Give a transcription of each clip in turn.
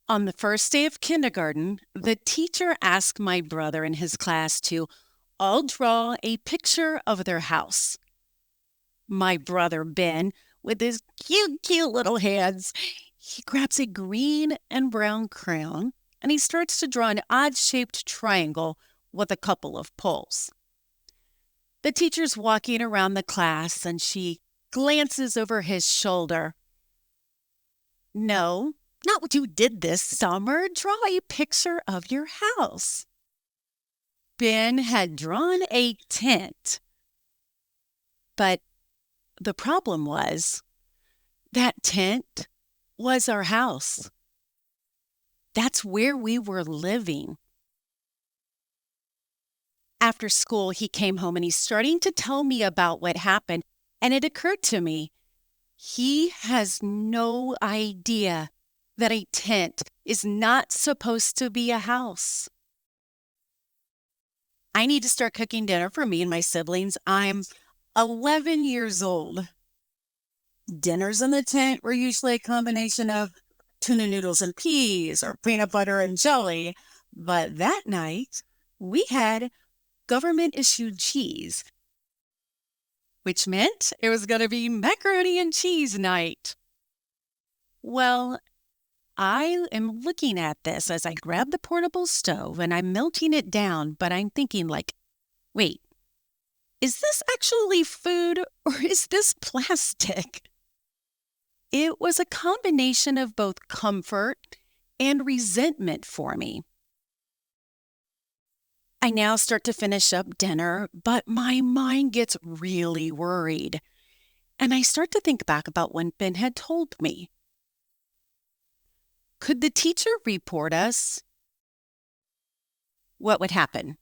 On the first day of kindergarten, the teacher asked my brother and his class to all draw a picture of their house. My brother Ben, with his cute little hands, he grabs a green and brown crayon and he starts to draw an odd-shaped triangle with a couple of poles. The teacher's walking around the class and she glances over his shoulder. "No, not what you did this summer. Draw a picture of your house." Ben had drawn a tent. But the problem was that tent was our house. That's where we were living. After school, he came home and he's starting to tell me about what happened. And it occurred to me, he has no idea that a tent is not supposed to be a house. I need to start cooking dinner for me and my siblings. I'm 11 years old. Dinners in the tent were usually a combination of tuna noodles and peas or peanut butter and jelly. But that night, we had government-issued cheese, which meant it was going to be macaroni and cheese night. Well, I am looking at this as I grab the portable stove and I'm melting it down, but I'm thinking wait, is this actually food or is this plastic? It was a combination of both comfort and resentment for me. I now start to finish up dinner, but my mind gets really worried. And I start to think back about when Ben had told me. Could the teacher report us? What would happen?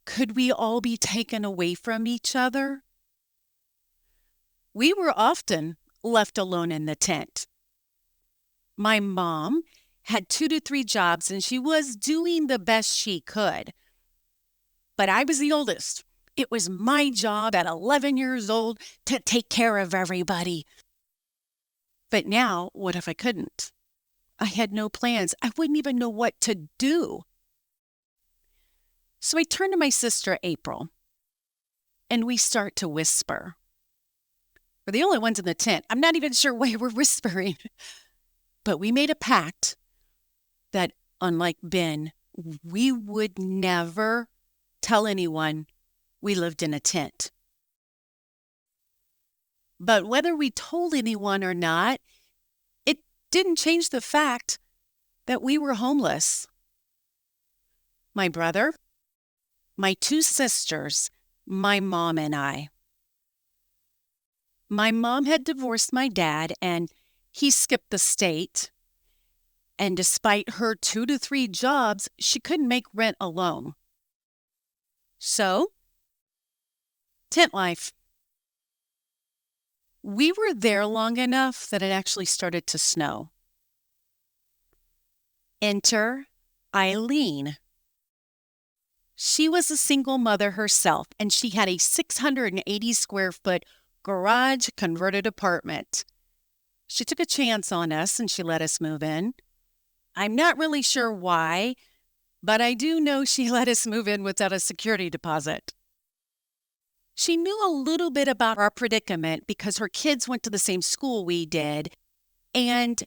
Could we all be taken away from each other? We were often left alone in the tent. My mom had 2 to 3 jobs and she was doing the best she could. But I was the oldest. It was my job at 11 years old to take care of everybody. But now, what if I couldn't? I had no plans. I wouldn't even know what to do. So I turn to my sister, April, and we start to whisper. We're the only ones in the tent. I'm not even sure why we're whispering. But we made a pact that, unlike Ben, we would never tell anyone we lived in a tent. But whether we told anyone or not, it didn't change the fact that we were homeless. My brother, my 2 sisters, my mom and I. My mom had divorced my dad and he skipped the state. And despite her 2 to 3 jobs, she couldn't make rent alone. So, tent life. We were there long enough that it actually started to snow. Enter Eileen. She was a single mother herself, and she had a 680 square foot garage converted apartment. She took a chance on us and she let us move in. I'm not really sure why, but I do know she let us move in without a security deposit. She knew a little bit about our predicament because her kids went to the same school we did, and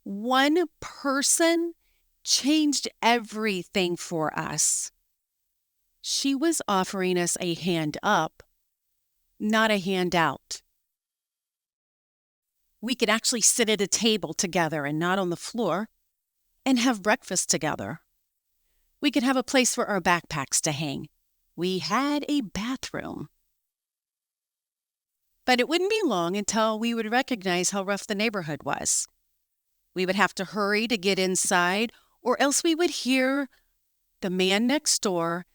one person changed everything for us. She was offering us a hand up, not a hand out. We could actually sit at a table together and not on the floor and have breakfast together. We could have a place for our backpacks to hang. We had a bathroom. But it wouldn't be long until we would recognize how rough the neighborhood was. We would have to hurry to get inside, or else we would hear the man next door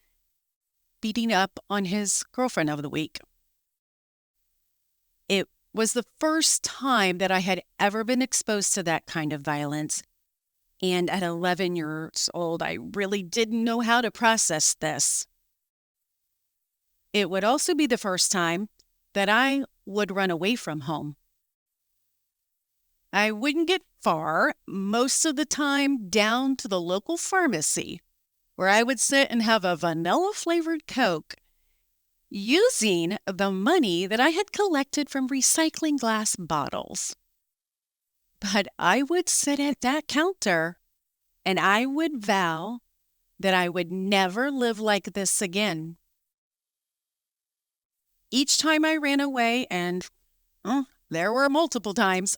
beating up on his girlfriend of the week. It was the first time that I had ever been exposed to that kind of violence. And at 11 years old, I really didn't know how to process this. It would also be the first time that I would run away from home. I wouldn't get far, most of the time down to the local pharmacy, where I would sit and have a vanilla-flavored Coke using the money that I had collected from recycling glass bottles. But I would sit at that counter and I would vow that I would never live like this again. Each time I ran away, and there were multiple times,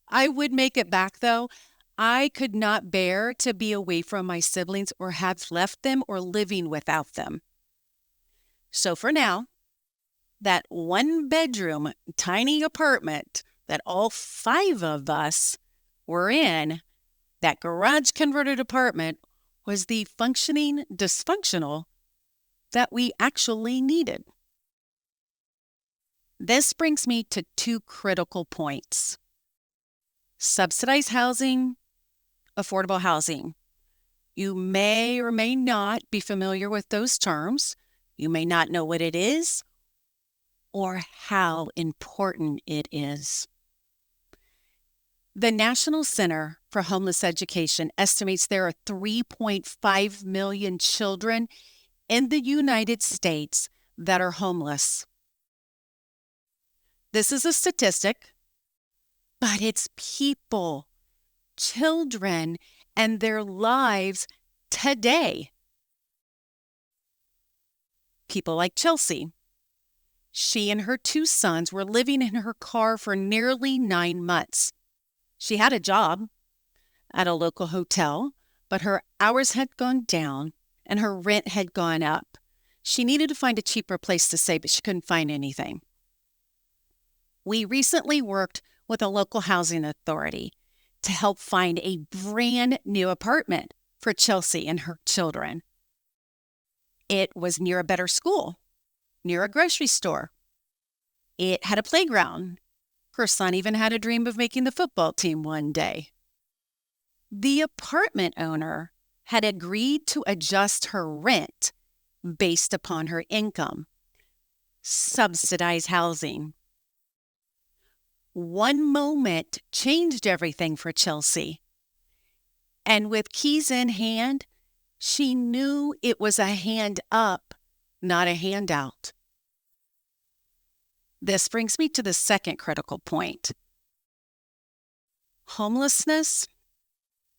I would make it back though. I could not bear to be away from my siblings or have left them or living without them. So for now, that one-bedroom tiny apartment that all 5 of us were in, that garage-converted apartment, was the functioning dysfunctional that we actually needed. This brings me to 2 critical points: subsidized housing, affordable housing. You may or may not be familiar with those terms. You may not know what it is or how important it is. The National Center for Homeless Education estimates there are 3.5 million children in the United States that are homeless. This is a statistic, but it's people, children, and their lives today. People like Chelsea. She and her 2 sons were living in her car for nearly 9 months. She had a job at a local hotel, but her hours had gone down and her rent had gone up. She needed to find a cheaper place to stay, but she couldn't find anything. We recently worked with a local housing authority to help find a brand new apartment for Chelsea and her children. It was near a better school, near a grocery store. It had a playground. Her son even had a dream of making the football team one day. The apartment owner had agreed to adjust her rent based upon her income. Subsidized housing. One moment changed everything for Chelsea. And with keys in hand, she knew it was a hand up, not a handout. This brings me to the second critical point. Homelessness,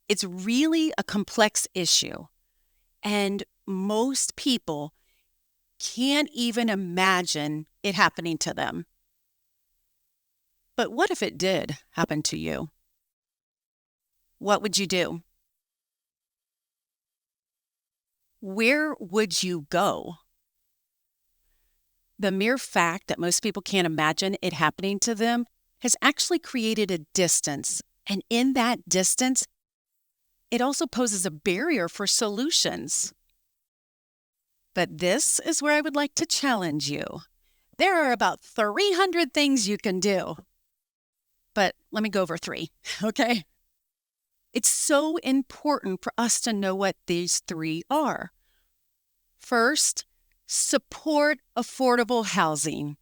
it's really a complex issue, and most people can't even imagine it happening to them. But what if it did happen to you? What would you do? Where would you go? The mere fact that most people can't imagine it happening to them has actually created a distance. And in that distance, it also poses a barrier for solutions. But this is where I would like to challenge you. There are about 300 things you can do. But let me go over 3, okay? It's so important for us to know what these 3 are. First, support affordable housing.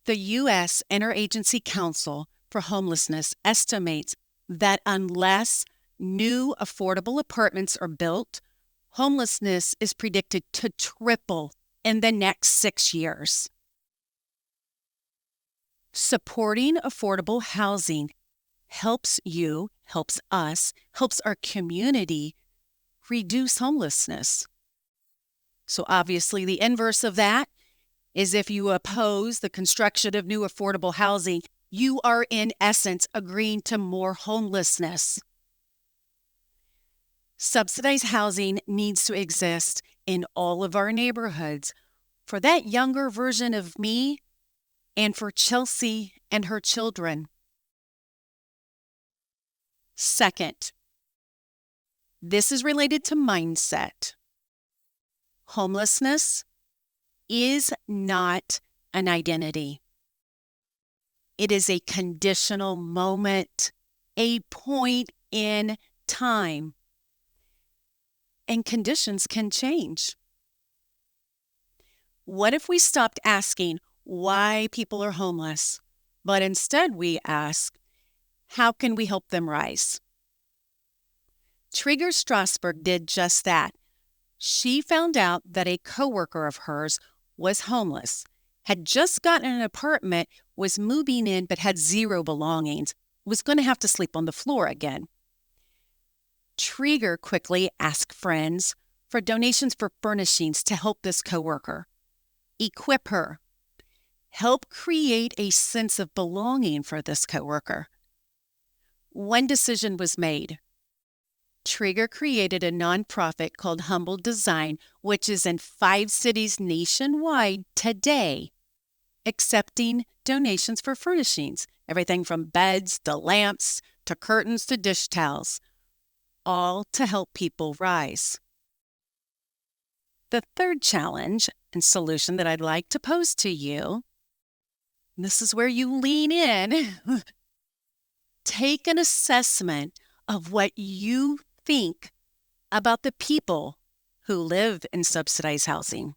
The U.S. Interagency Council for Homelessness estimates that unless new affordable apartments are built, homelessness is predicted to triple in the next 6 years. Supporting affordable housing helps you, helps us, helps our community reduce homelessness. So obviously the inverse of that is if you oppose the construction of new affordable housing, you are in essence agreeing to more homelessness. Subsidized housing needs to exist in all of our neighborhoods for that younger version of me and for Chelsea and her children. Second, this is related to mindset. Homelessness is not an identity. It is a conditional moment, a point in time. And conditions can change. What if we stopped asking why people are homeless? but instead we ask, how can we help them rise? Trigger Strasberg did just that. She found out that a coworker of hers was homeless, had just gotten an apartment, was moving in but had zero belongings, was going to have to sleep on the floor again. Trigger quickly asked friends for donations for furnishings to help this coworker, equip her, help create a sense of belonging for this coworker. One decision was made. Trigger created a nonprofit called Humble Design, which is in 5 cities nationwide today, accepting donations for furnishings, everything from beds to lamps to curtains to dish towels, all to help people rise. The third challenge and solution that I'd like to pose to you, this is where you lean in, take an assessment of what you think about the people who live in subsidized housing.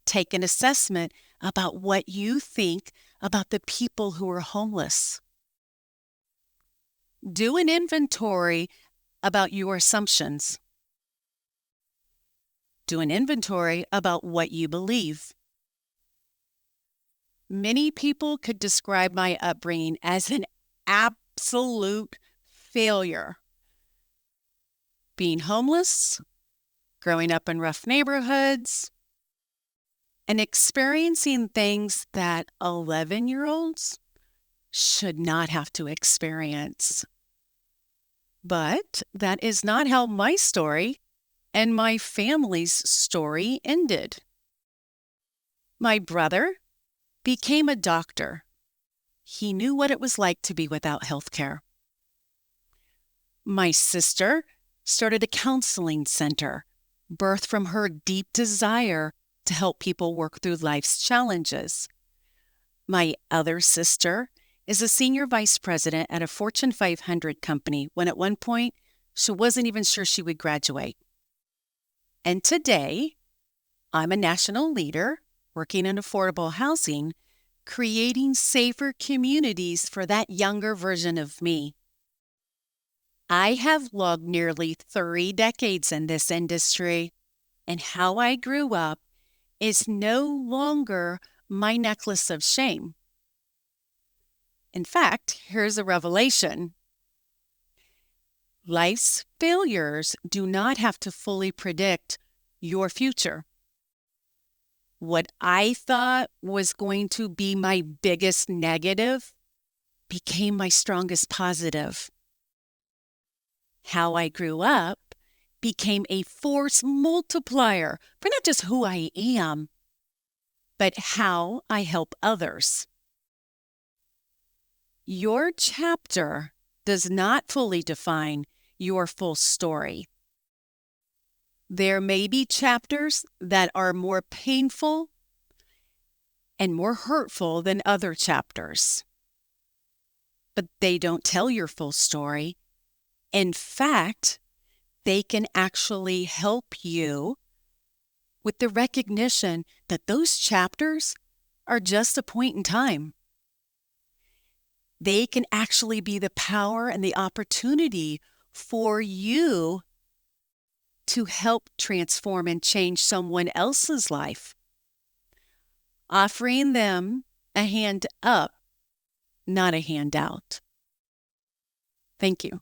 Take an assessment about what you think about the people who are homeless. Do an inventory about your assumptions. Do an inventory about what you believe. Many people could describe my upbringing as an absolute failure. Being homeless, growing up in rough neighborhoods, and experiencing things that 11-year-olds should not have to experience. But that is not how my story and my family's story ended. My brother became a doctor. He knew what it was like to be without health care. My sister started a counseling center, birthed from her deep desire to help people work through life's challenges. My other sister is a senior vice president at a Fortune 500 company when at one point she wasn't even sure she would graduate. And today, I'm a national leader working in affordable housing, creating safer communities for that younger version of me. I have logged nearly 3 decades in this industry, and how I grew up is no longer my necklace of shame. In fact, here's a revelation. Life's failures do not have to fully predict your future. What I thought was going to be my biggest negative became my strongest positive. How I grew up became a force multiplier for not just who I am, but how I help others. Your chapter does not fully define your full story. There may be chapters that are more painful and more hurtful than other chapters, but they don't tell your full story. In fact, they can actually help you with the recognition that those chapters are just a point in time. They can actually be the power and the opportunity for you to help transform and change someone else's life, offering them a hand up, not a handout. Thank you.